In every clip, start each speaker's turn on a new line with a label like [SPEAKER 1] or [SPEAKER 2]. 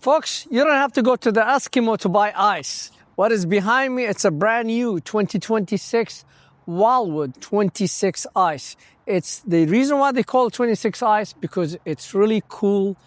[SPEAKER 1] Folks, you don't have to go to the Eskimo to buy ice. What is behind me, it's a brand new 2026 Wildwood 26ICE. It's the reason why they call it 26ICE because it's really cool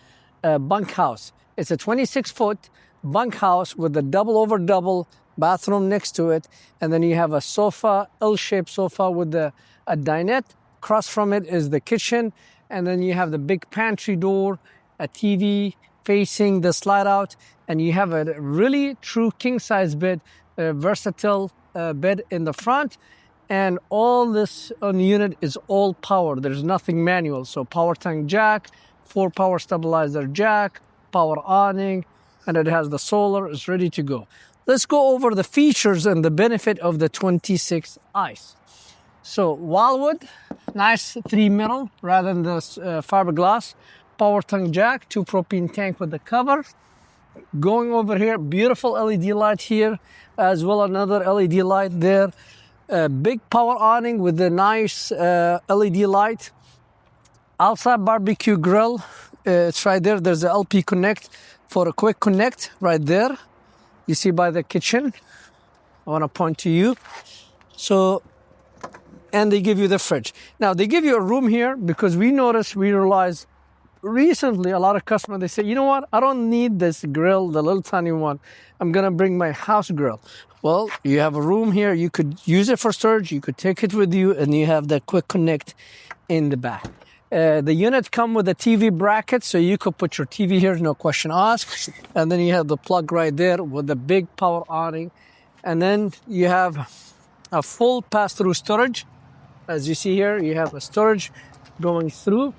[SPEAKER 1] bunkhouse. It's a 26-foot bunkhouse with a double over double bathroom next to it. And then you have a sofa, L-shaped sofa with a dinette. Across from it is the kitchen. And then you have the big pantry door, a TV facing the slide out. And you have a really true king size bed, a versatile bed in the front. And all this on the unit is all power. There's nothing manual. So power tank jack, 4 power stabilizer jack, power awning, and it has the solar. It's ready to go. Let's go over the features and the benefit of the 26ICE. So Wildwood, nice 3 metal rather than the fiberglass. Power tank jack, 2 propane tank with the cover. Going over here, beautiful LED light here, as well another LED light there. Big power awning with the nice LED light. Outside barbecue grill, it's right there. There's a LP connect for a quick connect right there. You see by the kitchen. I want to point to you. So, and they give you the fridge. Now, they give you a room here because we realized recently a lot of customers, they say, you know what? I don't need this grill, the little tiny one. I'm going to bring my house grill. Well, you have a room here. You could use it for storage. You could take it with you, and you have the quick connect in the back. The unit come with a TV bracket, so you could put your TV here, no question asked. And then you have the plug right there with the big power awning. And then you have a full pass-through storage. As you see here, you have a storage going through.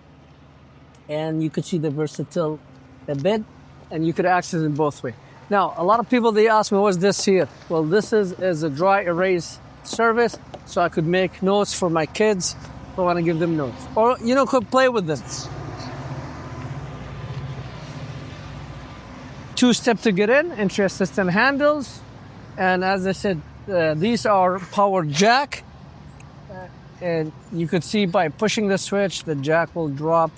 [SPEAKER 1] And you could see the versatile bed, and you could access it both ways. Now, a lot of people, they ask me, what's this here? Well, this is a dry erase service, so I could make notes for my kids if I want to give them notes. Or, could play with this. 2-step to get in, entry assistant handles. And as I said, these are power jack. And you could see by pushing the switch, the jack will drop.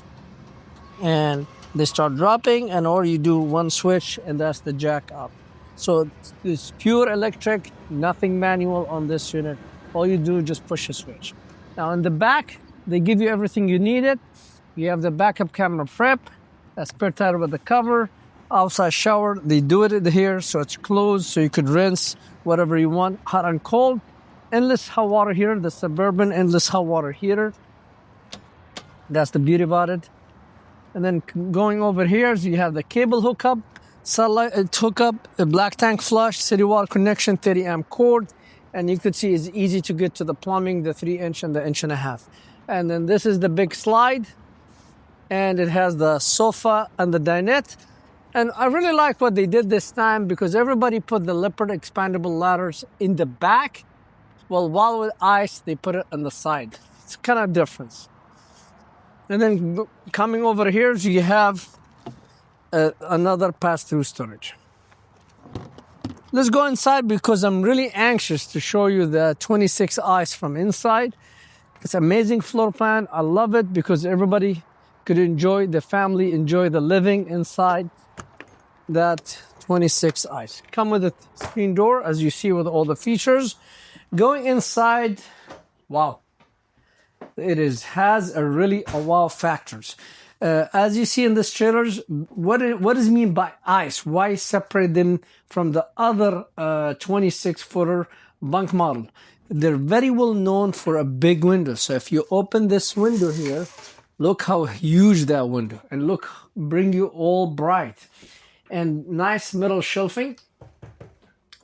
[SPEAKER 1] And they start dropping, and or you do one switch, and that's the jack up. So it's pure electric, nothing manual on this unit. All you do is just push a switch. Now in the back, they give you everything you needed. You have the backup camera prep, a spare tire with the cover, outside shower. They do it here, so it's closed, so you could rinse whatever you want, hot and cold. Endless hot water here, the Suburban endless hot water heater. That's the beauty about it. And then going over here, so you have the cable hookup, satellite hookup, a black tank flush, city wall connection, 30 amp cord. And you could see it's easy to get to the plumbing, the 3-inch and the 1.5 inch. And then this is the big slide. And it has the sofa and the dinette. And I really like what they did this time because everybody put the Leopard expandable ladders in the back. Well, Wildwood Ice, they put it on the side. It's kind of difference. And then coming over here, so you have another pass-through storage. Let's go inside because I'm really anxious to show you the 26ICE from inside. It's an amazing floor plan. I love it because everybody could enjoy, the family enjoy the living inside that 26ICE. Come with a screen door, as you see with all the features. Going inside, wow. It has a really wow factors. As you see in this trailers, what does it mean by ice? Why separate them from the other 26-footer bunk model? They're very well known for a big window. So if you open this window here, look how huge that window, and look, bring you all bright. And nice metal shelving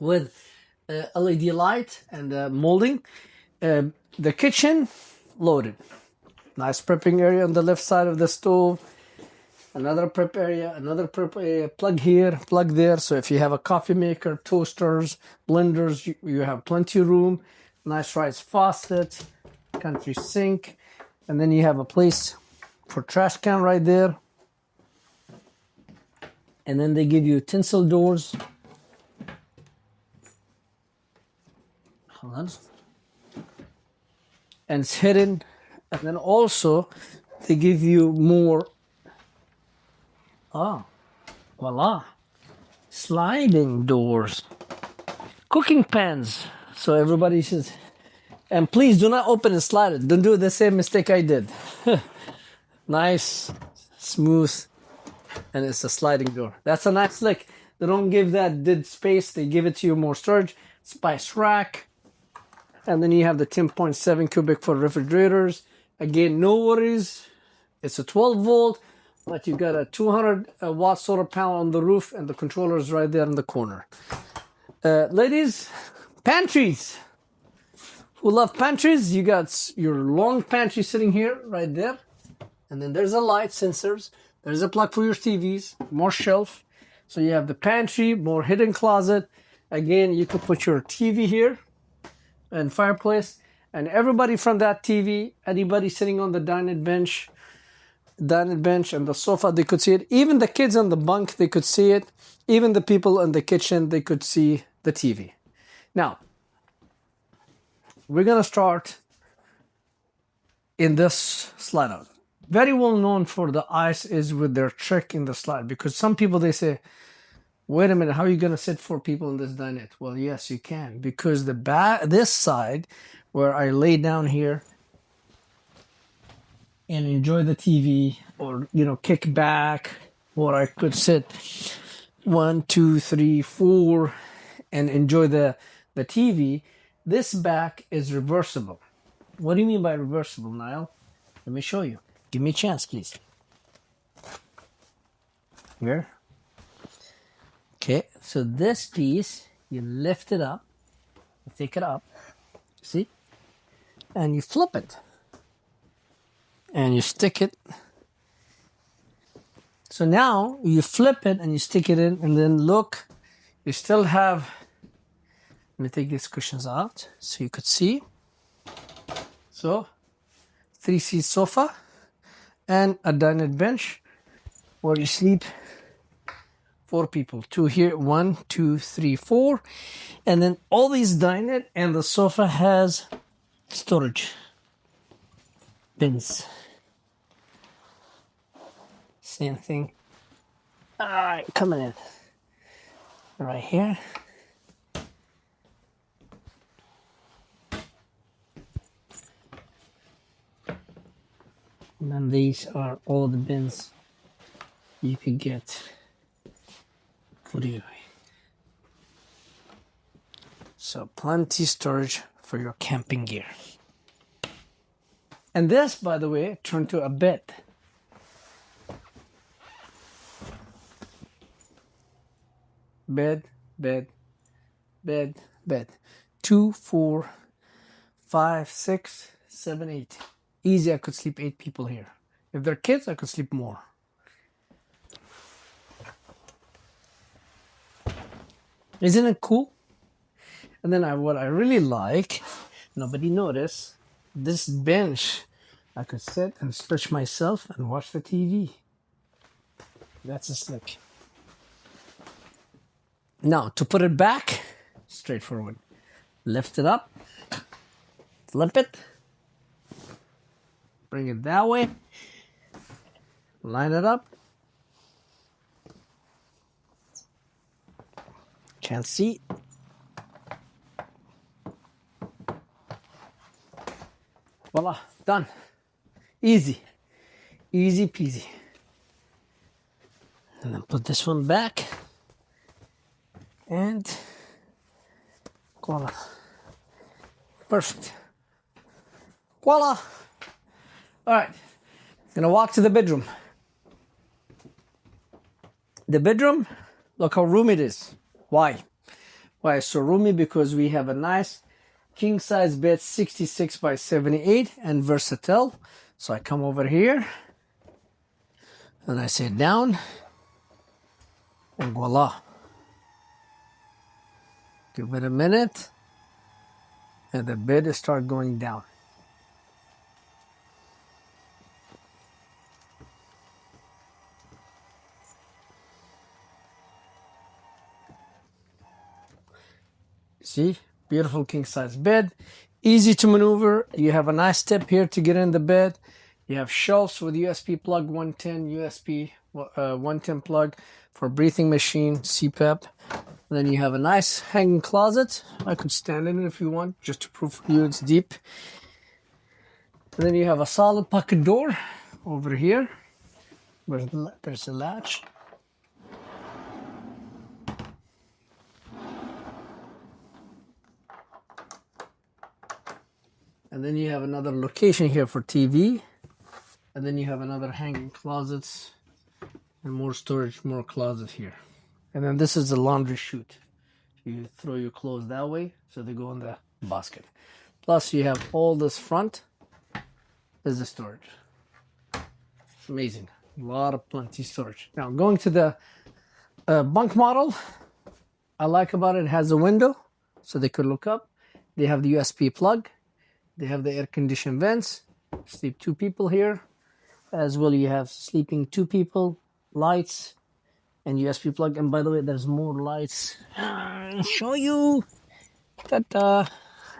[SPEAKER 1] with LED light and molding. The kitchen, loaded. Nice prepping area on the left side of the stove. Another prep area, plug here, plug there. So if you have a coffee maker, toasters, blenders, you have plenty of room. Nice rise faucet, country sink. And then you have a place for trash can right there. And then they give you tinsel doors. Hold on. And it's hidden. And then also they give you more. Oh, voila. sliding doors, cooking pans. So everybody says, and please do not open and slide it. Don't do the same mistake I did. Nice, smooth, and it's a sliding door. That's a nice lick. They don't give that dead space. They give it to you more storage. Spice rack. And then you have the 10.7 cubic for refrigerators. Again, no worries. It's a 12 volt, but you got a 200 watt solar panel on the roof, and the controller is right there in the corner. Ladies, pantries. Who love pantries? You got your long pantry sitting here, right there. And then there's a light, sensors. There's a plug for your TVs, more shelf. So you have the pantry, more hidden closet. Again, you could put your TV here and fireplace. And everybody from that TV, anybody sitting on the dining bench and the sofa, they could see it. Even the kids on the bunk, they could see it. Even the people in the kitchen, they could see the TV. Now, we're going to start in this slide out. Very well known for the ICE is with their trick in the slide, because some people, they say, wait a minute, how are you going to sit 4 people in this dinette? Well, yes, you can, because this side where I lay down here and enjoy the TV, or, kick back, or I could sit 1, 2, 3, 4 and enjoy the TV. This back is reversible. What do you mean by reversible, Niall? Let me show you. Give me a chance, please. Here. Okay, so this piece, you lift it up, you take it up, see? And you flip it. And you stick it. So now you flip it and you stick it in, and then look, you still have, let me take these cushions out so you could see. So, 3-seat sofa and a dinette bench where you sleep 4 people. 2 here, 1, 2, 3, 4. And then all these dinette and the sofa has storage bins. Same thing. All right, coming in. Right here. And then these are all the bins you can get for you. So plenty storage for your camping gear. And this, by the way, turned to a bed. Bed, bed, bed, bed. 2, 4, 5, 6, 7, 8. Easy, I could sleep 8 people here. If they're kids, I could sleep more. Isn't it cool? And then what I really like, nobody noticed, this bench, I could sit and stretch myself and watch the TV. That's a slick. Now, to put it back, straightforward. Lift it up, flip it, bring it that way, line it up. Can't see. Voila, done. Easy. Easy peasy. And then put this one back. And voila. Perfect. Voila. All right. Gonna walk to the bedroom. The bedroom, look how roomy it is. Why? Why it's so roomy? Because we have a nice king size bed, 66 by 78, and versatile. So I come over here and I sit down and voila. Give it a minute and the bed start going down. See, beautiful king size bed, easy to maneuver. You have a nice step here to get in the bed. You have shelves with USB plug 110, USB 110 plug for breathing machine, CPAP. And then you have a nice hanging closet. I could stand in it if you want, just to prove for you it's deep. And then you have a solid pocket door over here. There's a latch. And then you have another location here for TV. And then you have another hanging closets and more storage, more closet here. And then this is the laundry chute. You throw your clothes that way, so they go in the basket. Plus you have all this front is the storage. It's amazing. A lot of plenty storage. Now going to the bunk model, I like about it has a window so they could look up. They have the USB plug. They have the air conditioned vents. Sleep 2 people here. As well, you have sleeping 2 people, lights, and USB plug. And by the way, there's more lights. I'll show you. Ta-da!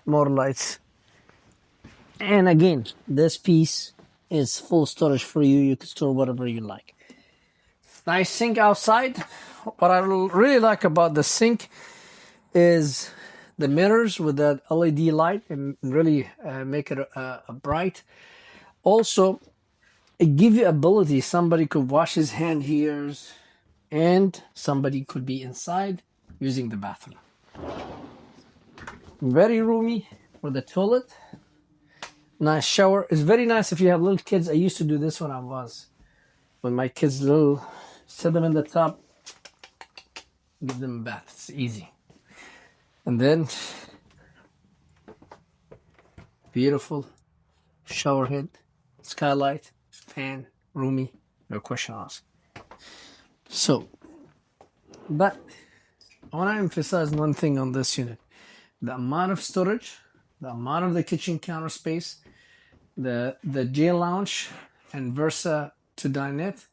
[SPEAKER 1] More lights. And again, this piece is full storage for you. You can store whatever you like. Nice sink outside. What I really like about the sink is the mirrors with that LED light and really make it bright. Also, it gives you ability. Somebody could wash his hand here and somebody could be inside using the bathroom. Very roomy for the toilet. Nice shower. It's very nice if you have little kids. I used to do this when my kids little. Set them in the tub, give them a bath. It's easy. And then beautiful shower head, skylight, fan, roomy, no question asked. So, but I want to emphasize one thing on this unit. The amount of storage, the amount of the kitchen counter space, the J lounge and Versa to dinette,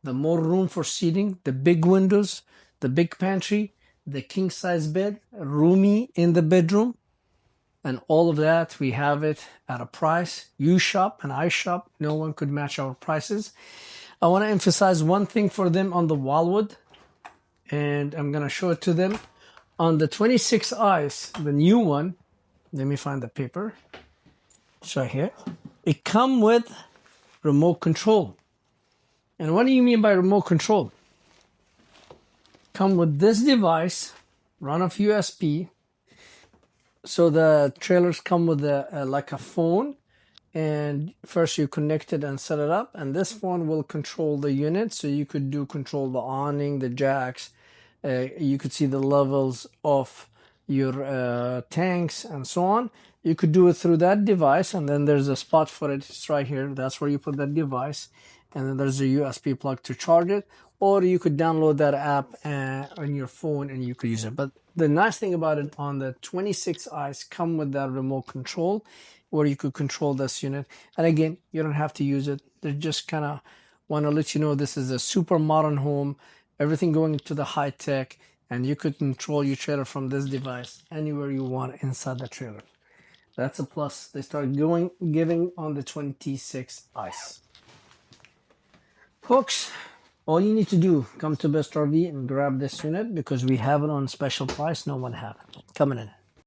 [SPEAKER 1] the more room for seating, the big windows, the big pantry, the king size bed, roomy in the bedroom, and all of that, we have it at a price. You shop and I shop. No one could match our prices. I want to emphasize one thing for them on the Wildwood, and I'm going to show it to them. On the 26ICE, the new one, let me find the paper. It's right here. It comes with remote control. And what do you mean by remote control? Come with this device, run off USB. So the trailers come with like a phone, and first you connect it and set it up, and this phone will control the unit. So you could control the awning, the jacks. You could see the levels of your tanks and so on. You could do it through that device, and then there's a spot for it. It's right here. That's where you put that device. And then there's a USB plug to charge it, or you could download that app on your phone and you could use it. But the nice thing about it, on the 26ICE come with that remote control where you could control this unit. And again, you don't have to use it. They just kind of want to let you know this is a super modern home, everything going into the high tech, and you could control your trailer from this device anywhere you want inside the trailer. That's a plus. They start giving on the 26ICE. Folks, all you need to do, come to Best RV and grab this unit because we have it on special price. No one have it. Coming in.